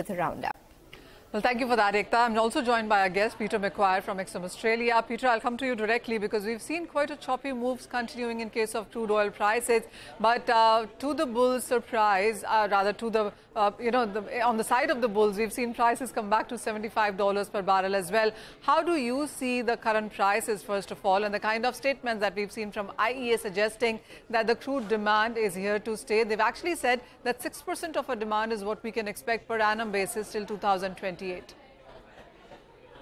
with a roundup. Well, thank you for that, Ekta. I'm also joined by our guest, Peter McGuire from Exxon Australia. Peter, I'll come to you directly because we've seen quite a choppy moves continuing in case of crude oil prices. But to the bulls' surprise, rather to the, on the side of the bulls, we've seen prices come back to $75 per barrel as well. How do you see the current prices, first of all, and the kind of statements that we've seen from IEA suggesting that the crude demand is here to stay? They've actually said that 6% of our demand is what we can expect per annum basis till 2028.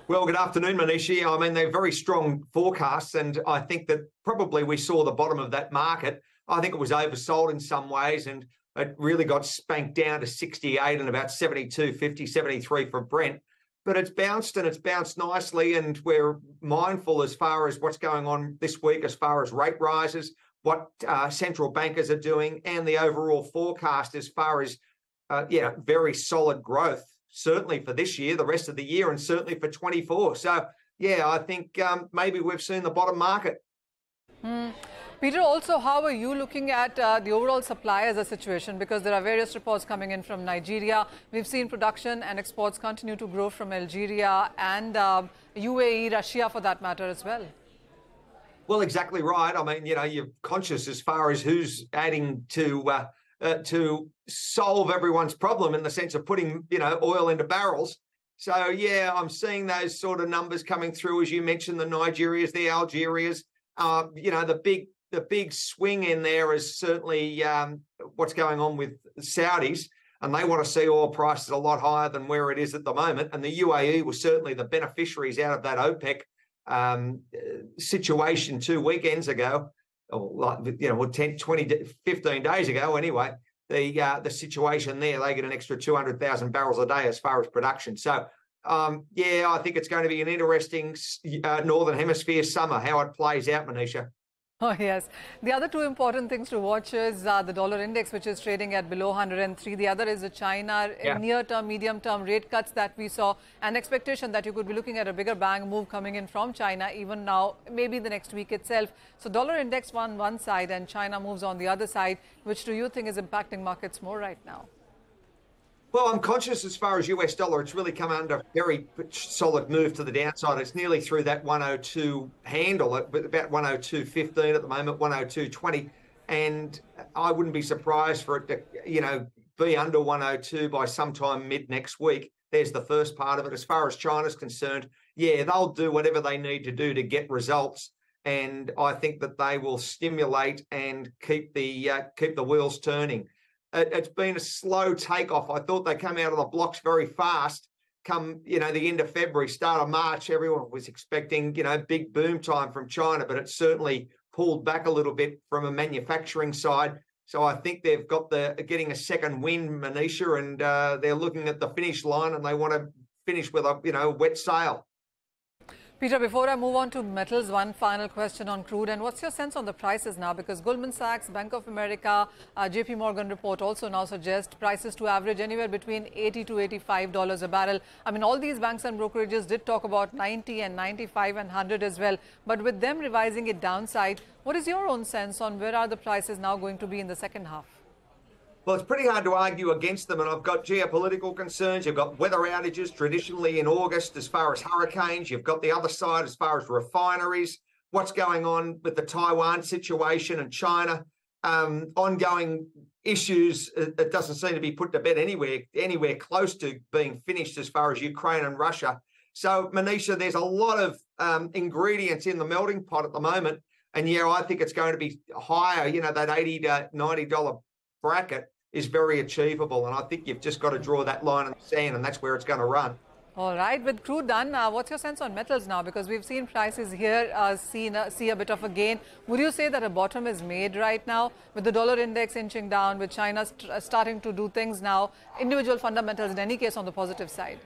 Well, good afternoon, Manisha. I mean, they're very strong forecasts, and I think that probably we saw the bottom of that market. I think it was oversold in some ways, and it really got spanked down to 68 and about 72.50, 73 for Brent. But it's bounced, and it's bounced nicely, and we're mindful as far as what's going on this week as far as rate rises, what central bankers are doing, and the overall forecast as far as, very solid growth. Certainly for this year, the rest of the year, and certainly for 24. So, yeah, I think maybe we've seen the bottom market. Peter, also, how are you looking at the overall supply as a situation? Because there are various reports coming in from Nigeria. We've seen production and exports continue to grow from Algeria and UAE, Russia for that matter as well. Well, exactly right. I mean, you're conscious as far as who's adding to solve everyone's problem in the sense of putting, oil into barrels. So, yeah, I'm seeing those sort of numbers coming through, as you mentioned, the Nigerias, the Algerias. The big swing in there is certainly what's going on with the Saudis, and they want to see oil prices a lot higher than where it is at the moment. And the UAE was certainly the beneficiaries out of that OPEC situation 2 weekends ago. 10, 20, 15 days ago anyway, the situation there, they get an extra 200,000 barrels a day as far as production. So, I think it's going to be an interesting Northern Hemisphere summer, how it plays out, Manisha. Oh, yes. The other two important things to watch is the dollar index, which is trading at below 103. The other is the China near-term, medium-term rate cuts that we saw. An expectation that you could be looking at a bigger bang move coming in from China, even now, maybe the next week itself. So dollar index on one side and China moves on the other side. Which do you think is impacting markets more right now? Well, I'm conscious as far as US dollar, it's really come under a very solid move to the downside. It's nearly through that 102 handle, about 102.15 at the moment, 102.20. And I wouldn't be surprised for it to, be under 102 by sometime mid next week. There's the first part of it. As far as China's concerned, they'll do whatever they need to do to get results. And I think that they will stimulate and keep the wheels turning. It's been a slow takeoff. I thought they come out of the blocks very fast. Come, the end of February, start of March, everyone was expecting, big boom time from China, but it's certainly pulled back a little bit from a manufacturing side. So I think they've got getting a second win, Manisha, and they're looking at the finish line and they want to finish with a, wet sail. Peter, before I move on to metals, one final question on crude. And what's your sense on the prices now? Because Goldman Sachs, Bank of America, JP Morgan report also now suggest prices to average anywhere between $80 to $85 a barrel. I mean, all these banks and brokerages did talk about 90 and 95 and 100 as well. But with them revising it downside, what is your own sense on where are the prices now going to be in the second half? Well, it's pretty hard to argue against them, and I've got geopolitical concerns. You've got weather outages traditionally in August as far as hurricanes. You've got the other side as far as refineries, what's going on with the Taiwan situation and China, ongoing issues that doesn't seem to be put to bed anywhere close to being finished as far as Ukraine and Russia. So, Manisha, there's a lot of ingredients in the melting pot at the moment, and I think it's going to be higher, that $80 to $90 bracket is very achievable, and I think you've just got to draw that line in the sand, and that's where it's going to run. All right, with crude done, what's your sense on metals now? Because we've seen prices here see a bit of a gain. Would you say that a bottom is made right now with the dollar index inching down, with China starting to do things now, individual fundamentals in any case on the positive side?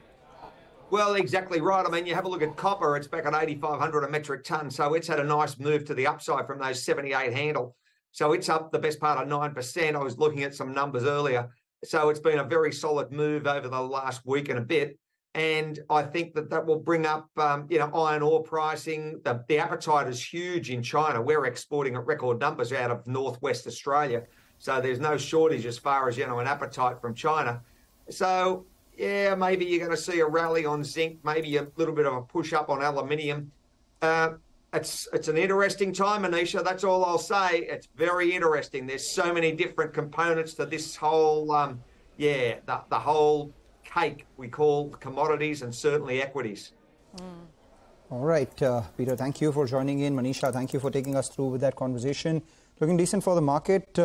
Well, exactly right. I mean, you have a look at copper, it's back at 8,500 a metric ton, so it's had a nice move to the upside from those 78 handle. So it's up the best part of 9%. I was looking at some numbers earlier. So it's been a very solid move over the last week and a bit. And I think that will bring up, iron ore pricing. The appetite is huge in China. We're exporting at record numbers out of northwest Australia. So there's no shortage as far as, an appetite from China. So, yeah, maybe you're going to see a rally on zinc, maybe a little bit of a push up on aluminium. It's an interesting time, Anisha. That's all I'll say. It's very interesting. There's so many different components to this whole, the whole cake we call commodities and certainly equities. All right, Peter, thank you for joining in. Manisha, thank you for taking us through with that conversation. Looking decent for the market.